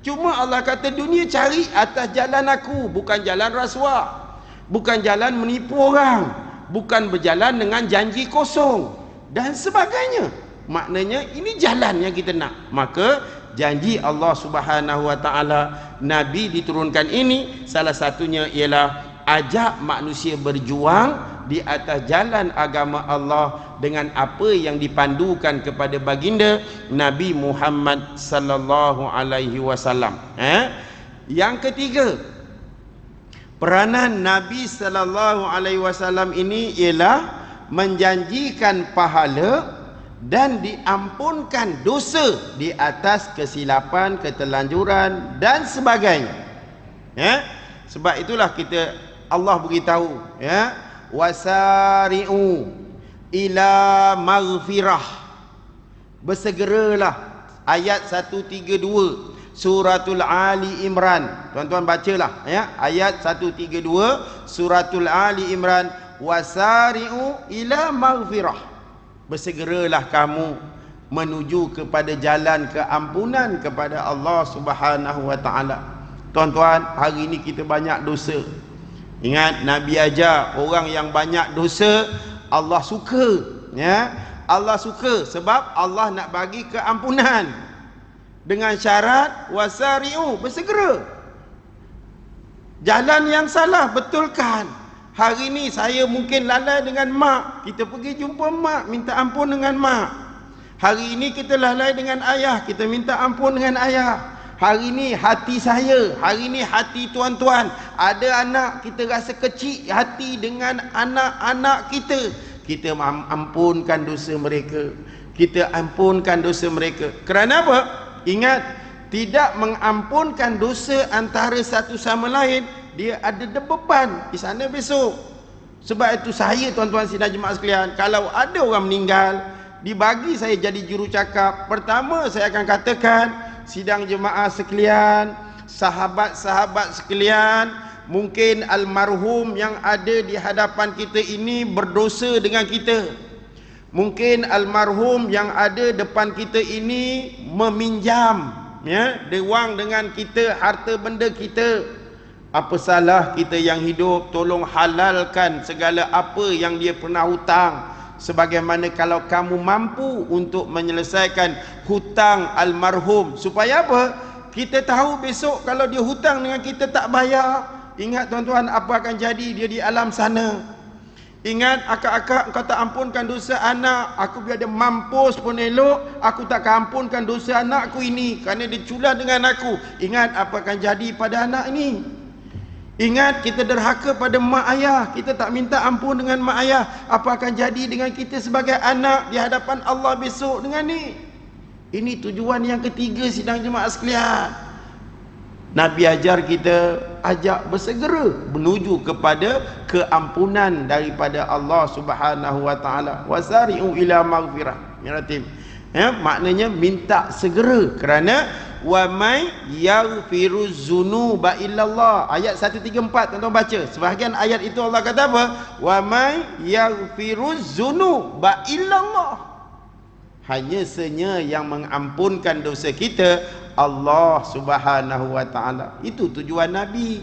Cuma Allah kata dunia cari atas jalan aku, bukan jalan rasuah, bukan jalan menipu orang, bukan berjalan dengan janji kosong dan sebagainya. Maknanya ini jalan yang kita nak. Maka janji Allah Subhanahu wa taala, Nabi diturunkan ini, salah satunya ialah ajak manusia berjuang di atas jalan agama Allah dengan apa yang dipandukan kepada baginda Nabi Muhammad sallallahu alaihi wasallam. Yang ketiga, peranan Nabi sallallahu alaihi wasallam ini ialah menjanjikan pahala dan diampunkan dosa di atas kesilapan, ketelanjuran dan sebagainya. Sebab itulah Allah beritahu, wasari'u ila maghfirah, bersegeralah. Ayat 132 suratul Ali Imran, tuan-tuan bacalah ya, ayat 132 suratul Ali Imran, wasari'u ila maghfirah, bersegeralah kamu menuju kepada jalan keampunan kepada Allah Subhanahu wa taala. Tuan-tuan, hari ini kita banyak dosa. Ingat, Nabi ajar orang yang banyak dosa Allah suka, ya. Allah suka sebab Allah nak bagi keampunan dengan syarat wasari'u, bersegera. Jalan yang salah betulkan. Hari ni saya mungkin lalai dengan mak, kita pergi jumpa mak, minta ampun dengan mak. Hari ini kita lalai dengan ayah, kita minta ampun dengan ayah. Hari ini hati saya, hari ini hati tuan-tuan, ada anak kita rasa kecil hati dengan anak-anak kita. Kita ampunkan dosa mereka. Kita ampunkan dosa mereka. Kerana apa? Ingat, tidak mengampunkan dosa antara satu sama lain, dia ada beban di sana besok. Sebab itu saya, tuan-tuan sidang jemaah sekalian, kalau ada orang meninggal, dibagi saya jadi jurucakap. Pertama saya akan katakan, sidang jemaah sekalian, sahabat-sahabat sekalian, mungkin almarhum yang ada di hadapan kita ini berdosa dengan kita. Mungkin almarhum yang ada depan kita ini meminjam, ya, dewang dengan kita harta benda kita. Apa salah kita yang hidup? Tolong halalkan segala apa yang dia pernah hutang. Sebagaimana kalau kamu mampu untuk menyelesaikan hutang almarhum, supaya apa? Kita tahu besok kalau dia hutang dengan kita tak bayar, ingat tuan-tuan apa akan jadi dia di alam sana. Ingat, akak-akak, engkau tak ampunkan dosa anak aku, biar dia mampus pun elok, aku tak akan ampunkan dosa anakku ini kerana dia culah dengan aku. Ingat apa akan jadi pada anak ini. Ingat, kita derhaka pada mak ayah, kita tak minta ampun dengan mak ayah, apa akan jadi dengan kita sebagai anak di hadapan Allah besok dengan ni. Ini tujuan yang ketiga sidang jemaah sekalian. Nabi ajar kita, ajak bersegera menuju kepada keampunan daripada Allah Subhanahu wa taala. Wasari'u ila maghfirah. Ya, maknanya minta segera, kerana wa may yaghfiruz dzunuba illallah. Ayat 134 tuan-tuan baca. Sebahagian ayat itu Allah kata apa? Wa may yaghfiruz dzunuba illallah. Hanya senya yang mengampunkan dosa kita Allah Subhanahu wa taala. Itu tujuan Nabi.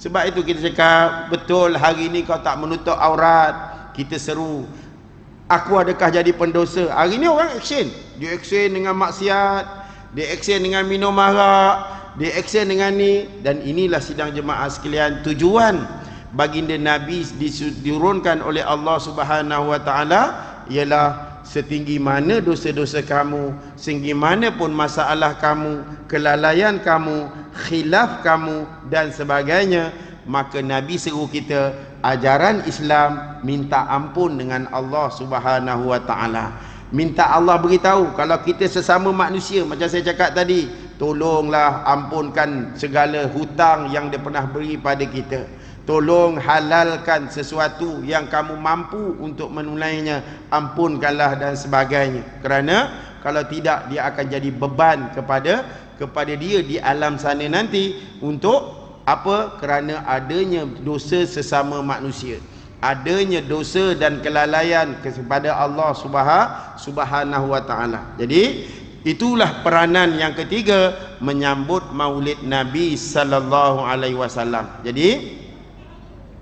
Sebab itu kita cakap, betul hari ini kau tak menutup aurat, kita seru, aku adakah jadi pendosa? Hari ini orang action. Dia action dengan maksiat, dia action dengan minum arak, dia action dengan ni. Dan inilah sidang jemaah sekalian, tujuan baginda Nabi diturunkan oleh Allah Subhanahu wa taala ialah setinggi mana dosa-dosa kamu, setinggi mana pun masalah kamu, kelalaian kamu, khilaf kamu dan sebagainya, maka Nabi seru kita, ajaran Islam minta ampun dengan Allah Subhanahu wa taala. Minta Allah beritahu, kalau kita sesama manusia, macam saya cakap tadi, tolonglah ampunkan segala hutang yang dia pernah beri pada kita. Tolong halalkan sesuatu yang kamu mampu untuk menunainya, ampunkanlah dan sebagainya. Kerana kalau tidak, dia akan jadi beban kepada dia di alam sana nanti. Untuk apa? Kerana adanya dosa sesama manusia, adanya dosa dan kelalaian kepada Allah Subhanahu wa taala. Jadi itulah peranan yang ketiga menyambut Maulid Nabi sallallahu alaihi wasallam. Jadi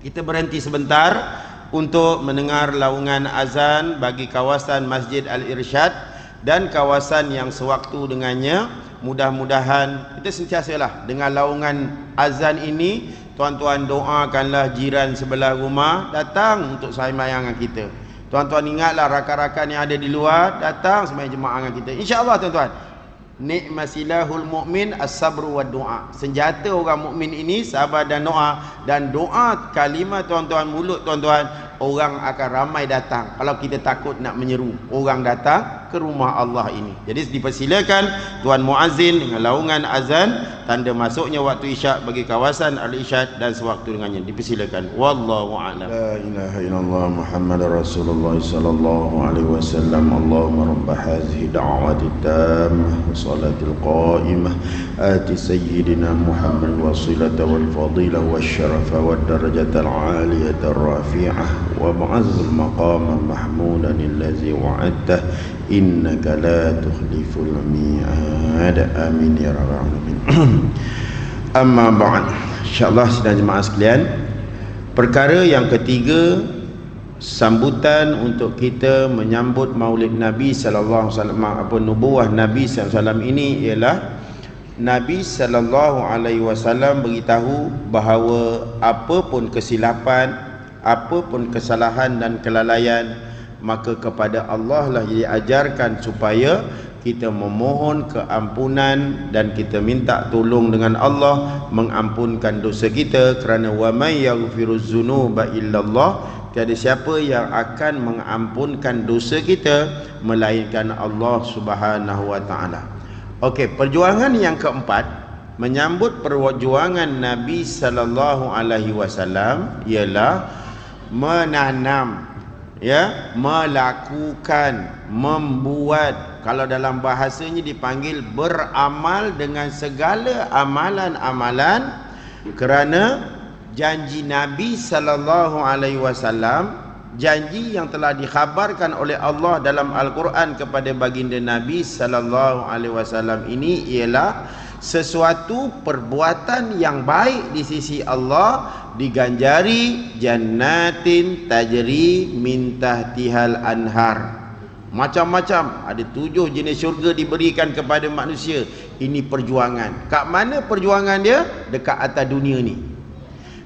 kita berhenti sebentar untuk mendengar laungan azan bagi kawasan Masjid Al-Irsyad dan kawasan yang sewaktu dengannya. Mudah-mudahan kita sentiasalah dengan laungan azan ini, tuan-tuan doakanlah jiran sebelah rumah datang untuk sembahyang dengan kita. Tuan-tuan ingatlah rakan-rakan yang ada di luar datang sembahyang jemaah dengan kita. Insya-Allah tuan-tuan. Ni'masilahul mu'min as-sabru wa doa. Senjata orang mukmin ini sabar dan doa. Dan doa kalimah tuan-tuan, mulut tuan-tuan, orang akan ramai datang. Kalau kita takut nak menyeru, orang datang ke rumah Allah ini. Jadi dipersilakan tuan muazzin dengan laungan azan tanda masuknya waktu isyak bagi kawasan Al-Irsyad dan sewaktu dengannya. Dipersilakan. Wallahu a'lam. La ilaha illallah Muhammadar Rasulullah sallallahu alaihi wasallam. Allahumma rabb hadhihi da'wati tammah salatil qa'imah ati sayyidina Muhammad wasilata wal fadilah wasyarafa wad darajatal 'aliyata rafi'ah wa ba'athul maqama mahmudan allazi wa'adta innaka la tukhliful mi'ad. Amin ya rabbal alamin. Amma ba'd. Insyaallah sidang jemaah sekalian, perkara yang ketiga sambutan untuk kita menyambut Maulid Nabi sallallahu alaihi wasallam, apa nubuah Nabi sallallahu alaihi wasallam ini ialah Nabi sallallahu alaihi wasallam beritahu bahawa apapun kesilapan, apapun kesalahan dan kelalaian, maka kepada Allah lah diajarkan supaya kita memohon keampunan dan kita minta tolong dengan Allah mengampunkan dosa kita, kerana wa may yaghfiruz dzunuba illallah, tiada siapa yang akan mengampunkan dosa kita melainkan Allah Subhanahu wa taala. Okey, perjuangan yang keempat menyambut perjuangan Nabi sallallahu alaihi wasallam ialah menanam, melakukan, membuat. Kalau dalam bahasanya dipanggil beramal dengan segala amalan-amalan, kerana janji Nabi sallallahu alaihi wasallam, janji yang telah dikhabarkan oleh Allah dalam Al-Quran kepada baginda Nabi sallallahu alaihi wasallam ini ialah sesuatu perbuatan yang baik di sisi Allah diganjari jannatin tajri min tahtihal anhar. Macam-macam, ada 7 jenis syurga diberikan kepada manusia. Ini perjuangan. Kat mana perjuangan dia? Dekat atas dunia ni.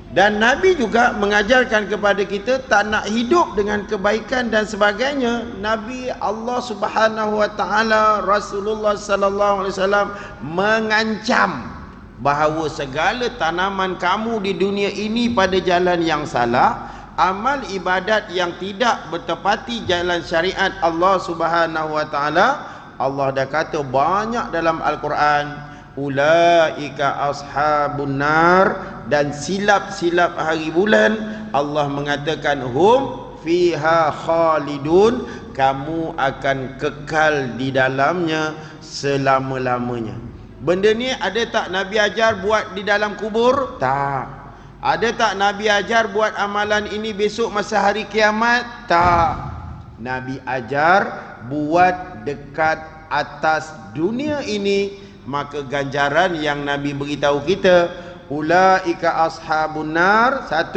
Dan Nabi juga mengajarkan kepada kita tak nak hidup dengan kebaikan dan sebagainya. Nabi Allah Subhanahu wa taala, Rasulullah sallallahu alaihi wasallam mengancam bahawa segala tanaman kamu di dunia ini pada jalan yang salah, amal ibadat yang tidak bertepati jalan syariat Allah Subhanahu wa taala, Allah dah kata banyak dalam Al-Quran, ulaika ashabun nar, dan silap-silap hari bulan Allah mengatakan hum fiha khalidun, kamu akan kekal di dalamnya selama-lamanya. Benda ni ada tak Nabi ajar buat di dalam kubur? Tak. Ada tak Nabi ajar buat amalan ini besok masa hari kiamat? Tak. Nabi ajar buat dekat atas dunia ini. Maka ganjaran yang Nabi beritahu kita, ulaika ashabun nar, 1,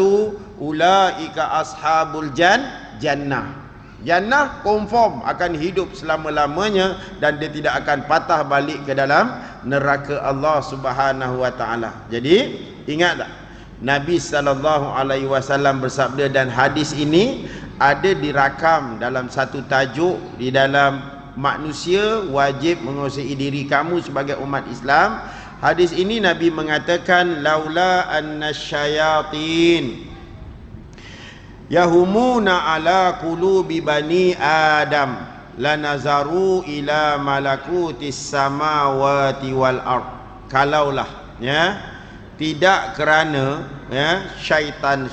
ulaika ashabul jannah. Jannah confirm akan hidup selama-lamanya dan dia tidak akan patah balik ke dalam neraka Allah Subhanahu wa taala. Jadi ingat tak, Nabi sallallahu alaihi wasallam bersabda, dan hadis ini ada dirakam dalam satu tajuk di dalam manusia wajib menguasai diri kamu sebagai umat Islam. Hadis ini Nabi mengatakan, laula annasyayatin yahumuna ala qulubi bani adam lanazaru ila malakutis samawati wal ard. Kalaulah tidak kerana syaitan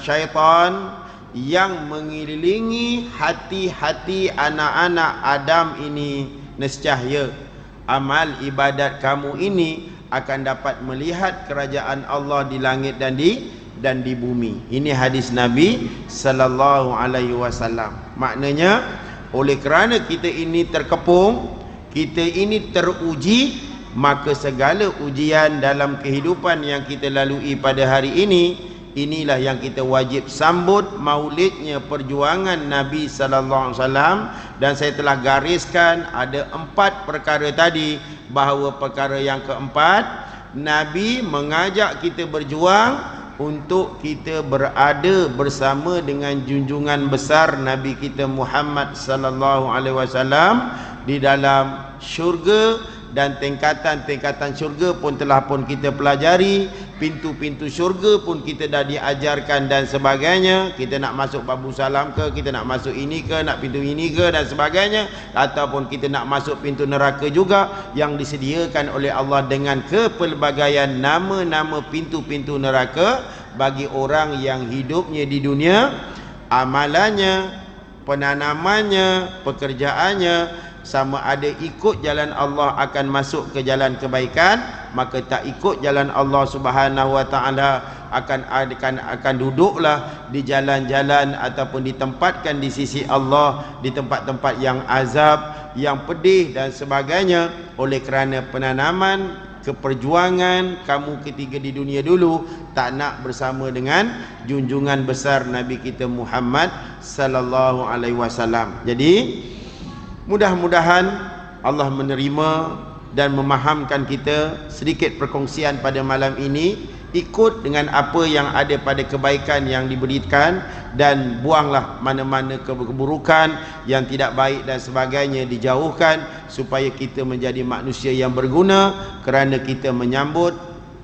yang mengelilingi hati-hati anak-anak Adam ini, nescaya amal ibadat kamu ini akan dapat melihat kerajaan Allah di langit dan di bumi. Ini hadis Nabi sallallahu alaihi wasallam. Maknanya oleh kerana kita ini terkepung, kita ini teruji, maka segala ujian dalam kehidupan yang kita lalui pada hari ini, inilah yang kita wajib sambut maulidnya perjuangan Nabi sallallahu alaihi wasallam. Dan saya telah gariskan ada 4 perkara tadi, bahawa perkara yang keempat, Nabi mengajak kita berjuang untuk kita berada bersama dengan junjungan besar Nabi kita Muhammad sallallahu alaihi wasallam di dalam syurga. Dan tingkatan-tingkatan syurga pun telah kita pelajari, pintu-pintu syurga pun kita dah diajarkan dan sebagainya. Kita nak masuk babu salam ke, kita nak masuk ini ke, nak pintu ini ke dan sebagainya, ataupun kita nak masuk pintu neraka juga yang disediakan oleh Allah dengan kepelbagaian nama-nama pintu-pintu neraka bagi orang yang hidupnya di dunia, amalannya, penanamannya, pekerjaannya sama ada ikut jalan Allah akan masuk ke jalan kebaikan, maka tak ikut jalan Allah Subhanahu wa taala akan duduklah di jalan-jalan ataupun ditempatkan di sisi Allah di tempat-tempat yang azab, yang pedih dan sebagainya. Oleh kerana penanaman keperjuangan kamu ketiga di dunia dulu tak nak bersama dengan junjungan besar Nabi kita Muhammad sallallahu alaihi wasallam. Jadi mudah-mudahan Allah menerima dan memahamkan kita sedikit perkongsian pada malam ini ikut dengan apa yang ada pada kebaikan yang diberikan, dan buanglah mana-mana keburukan yang tidak baik dan sebagainya, dijauhkan, supaya kita menjadi manusia yang berguna, kerana kita menyambut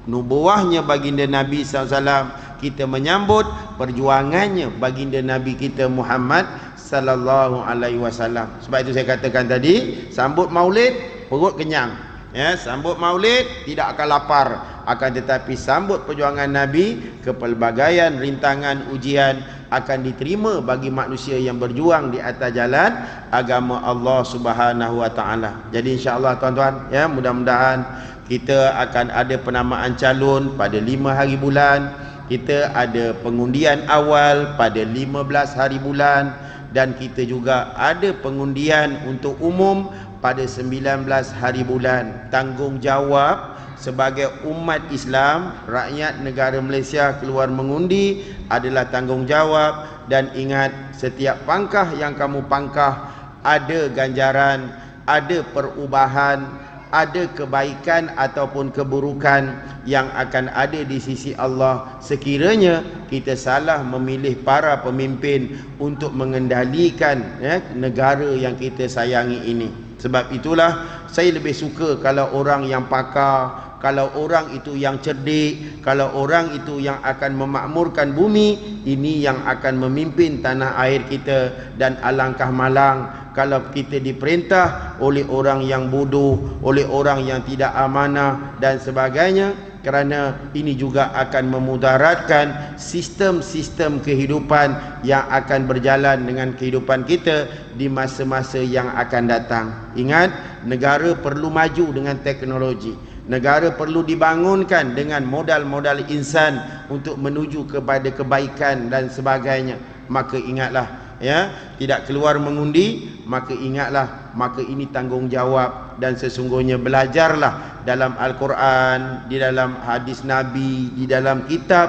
nubuahnya baginda Nabi SAW, kita menyambut perjuangannya baginda Nabi kita Muhammad sallallahu alaihi wasallam. Sebab itu saya katakan tadi, sambut maulid perut kenyang, ya, sambut maulid tidak akan lapar, akan tetapi sambut perjuangan Nabi, kepelbagaian rintangan ujian akan diterima bagi manusia yang berjuang di atas jalan agama Allah Subhanahu wa taala. Jadi insya-Allah tuan-tuan, ya, mudah-mudahan kita akan ada penamaan calon pada 5 hari bulan, kita ada pengundian awal pada 15 hari bulan, dan kita juga ada pengundian untuk umum pada 19 hari bulan. Tanggungjawab sebagai umat Islam, rakyat negara Malaysia keluar mengundi adalah tanggungjawab, dan ingat, setiap pangkah yang kamu pangkah ada ganjaran, ada perubahan, ada kebaikan ataupun keburukan yang akan ada di sisi Allah sekiranya kita salah memilih para pemimpin untuk mengendalikan, ya, negara yang kita sayangi ini. Sebab itulah saya lebih suka kalau orang yang pakar, kalau orang itu yang cerdik, kalau orang itu yang akan memakmurkan bumi ini, yang akan memimpin tanah air kita. Dan alangkah malang kalau kita diperintah oleh orang yang bodoh, oleh orang yang tidak amanah dan sebagainya, kerana ini juga akan memudaratkan sistem-sistem kehidupan yang akan berjalan dengan kehidupan kita di masa-masa yang akan datang. Ingat, negara perlu maju dengan teknologi, negara perlu dibangunkan dengan modal-modal insan untuk menuju kepada kebaikan dan sebagainya. Maka ingatlah, ya, tidak keluar mengundi, maka ingatlah, maka ini tanggungjawab. Dan sesungguhnya belajarlah dalam Al-Quran, di dalam hadis Nabi, di dalam kitab,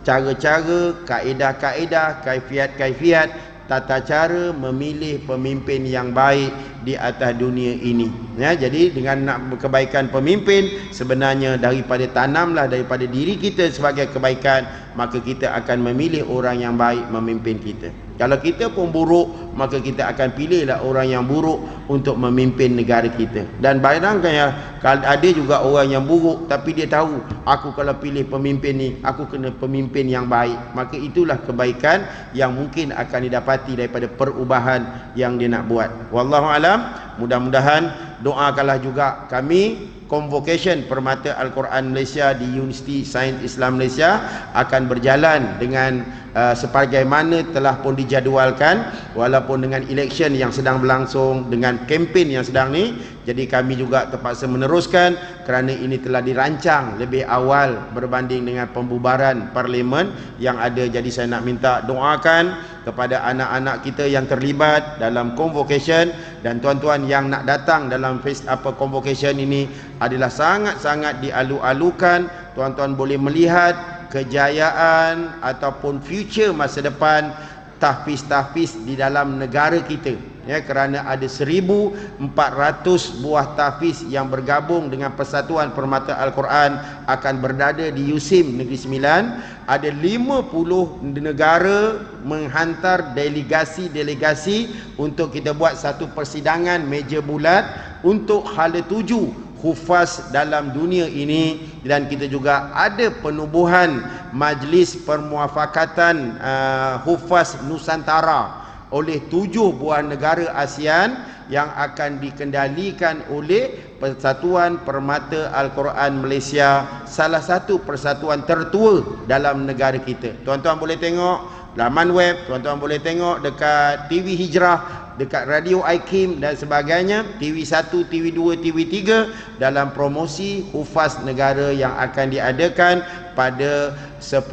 cara-cara, kaedah-kaedah, kaifiat-kaifiat, tata cara memilih pemimpin yang baik di atas dunia ini, ya. Jadi dengan nak kebaikan pemimpin, sebenarnya daripada tanamlah daripada diri kita sebagai kebaikan, maka kita akan memilih orang yang baik memimpin kita. Kalau kita pun buruk, maka kita akan pilihlah orang yang buruk untuk memimpin negara kita. Dan bayangkan, ya, kalau ada juga orang yang buruk tapi dia tahu, aku kalau pilih pemimpin ni, aku kena pemimpin yang baik. Maka itulah kebaikan yang mungkin akan didapati daripada perubahan yang dia nak buat. Wallahu alam. Mudah-mudahan doakanlah juga kami, Convocation Permata Al-Quran Malaysia di Universiti Sains Islam Malaysia akan berjalan dengan sebagaimana telah pun dijadualkan, walaupun dengan election yang sedang berlangsung, dengan kempen yang sedang ni. Jadi kami juga terpaksa meneruskan kerana ini telah dirancang lebih awal berbanding dengan pembubaran parlimen yang ada. Jadi saya nak minta doakan kepada anak-anak kita yang terlibat dalam convocation, dan tuan-tuan yang nak datang dalam convocation ini adalah sangat-sangat dialu-alukan. Tuan-tuan boleh melihat kejayaan ataupun future masa depan tahfiz-tahfiz di dalam negara kita, ya, kerana ada 1,400 buah tahfiz yang bergabung dengan Persatuan Permata Al-Quran akan berdada di USIM Negeri Sembilan. Ada 50 negara menghantar delegasi-delegasi untuk kita buat satu persidangan meja bulat untuk hala tuju hufaz dalam dunia ini. Dan kita juga ada penubuhan Majlis Permuafakatan Hufaz Nusantara oleh 7 buah negara ASEAN yang akan dikendalikan oleh Persatuan Permata Al-Quran Malaysia, salah satu persatuan tertua dalam negara kita. Tuan-tuan boleh tengok laman web, tuan-tuan boleh tengok dekat TV Hijrah, dekat Radio IKIM dan sebagainya, TV1, TV2, TV3, dalam promosi hufaz negara yang akan diadakan pada 10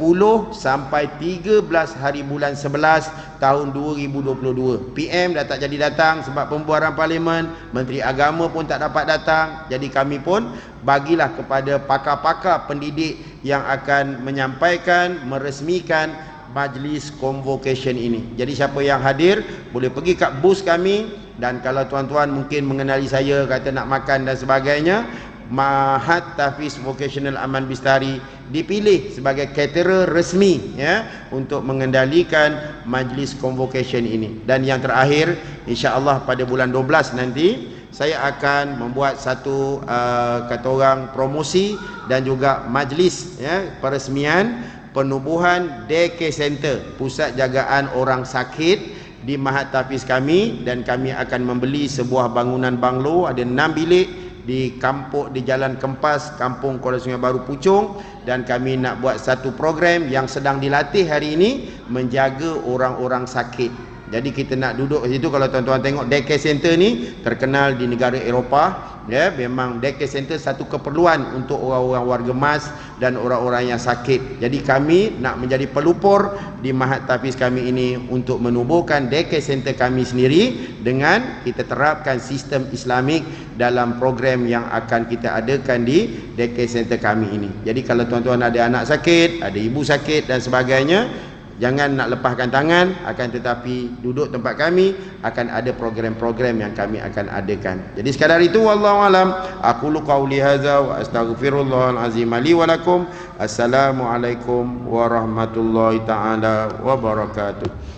sampai 13 hari bulan 11 tahun 2022. PM dah tak jadi datang sebab pembubaran parlimen, Menteri Agama pun tak dapat datang. Jadi kami pun bagilah kepada pakar-pakar pendidik yang akan menyampaikan, meresmikan majlis convocation ini. Jadi siapa yang hadir boleh pergi kat bus kami, dan kalau tuan-tuan mungkin mengenali saya, kata nak makan dan sebagainya, Mahat Tahfiz Vocational Aman Bistari dipilih sebagai caterer resmi ya untuk mengendalikan majlis convocation ini. Dan yang terakhir, insya-Allah pada bulan 12 nanti saya akan membuat satu kata orang promosi dan juga majlis ya peresmian penubuhan daycare center, pusat jagaan orang sakit di Mahat Tafiz kami, dan kami akan membeli sebuah bangunan banglo ada 6 bilik di kampung di Jalan Kempas, Kampung Kuala Sungai Baru Puchong, dan kami nak buat satu program yang sedang dilatih hari ini menjaga orang-orang sakit. Jadi kita nak duduk di situ. Kalau tuan-tuan tengok daycare center ni terkenal di negara Eropah ya, memang daycare center satu keperluan untuk orang-orang warga mas dan orang-orang yang sakit. Jadi kami nak menjadi pelupur di Mahat Tafiz kami ini untuk menubuhkan daycare center kami sendiri dengan kita terapkan sistem Islamik dalam program yang akan kita adakan di daycare center kami ini. Jadi kalau tuan-tuan ada anak sakit, ada ibu sakit dan sebagainya, jangan nak lepaskan tangan, akan tetapi duduk tempat kami, akan ada program-program yang kami akan adakan. Jadi sekadar itu, wallahu alam. Aqulu qawli hadza wa astaghfirullahal azim li wa lakum. Assalamualaikum warahmatullahi taala wabarakatuh.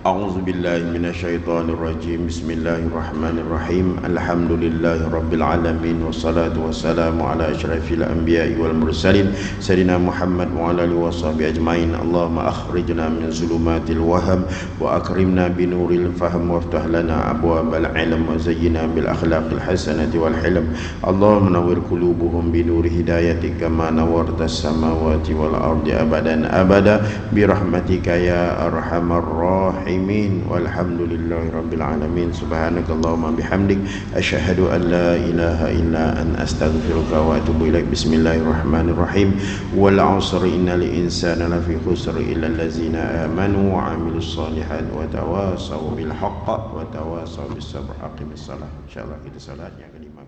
A'udzu billahi minasyaitonir rajim. Bismillahirrahmanirrahim. Alhamdulillahi rabbil alamin wassalatu wassalamu ala asyrafil anbiya'i wal mursalin sayyidina Muhammad wa ala alihi washabihi ajmain. Allahumma akhrijna min zulumatil waham wa akrimna binuril fahm waftah lana abwabal ilm wa zayyina bil akhlaqil hasanati wal hilm. Allahumma nawwir qulubuhum binuri hidayatika kama nawwartas samawati wal ardi abadan abada bi rahmatika ya arhamar rahim. Walhamdulillahi rabbil alamin. Subhanakallahumma bihamdik asyhadu an la ilaha illa anta astaghfiruka wa atubu ilaik. Bismillahirrahmanirrahim. Wal 'asri innal insana lafi khusr illa allazina amanu wa 'amilus shalihat wa tawasaw bil haqq wa tawasaw bis sabr. Aqimis salat. Insyaallah kita salat yang kelima.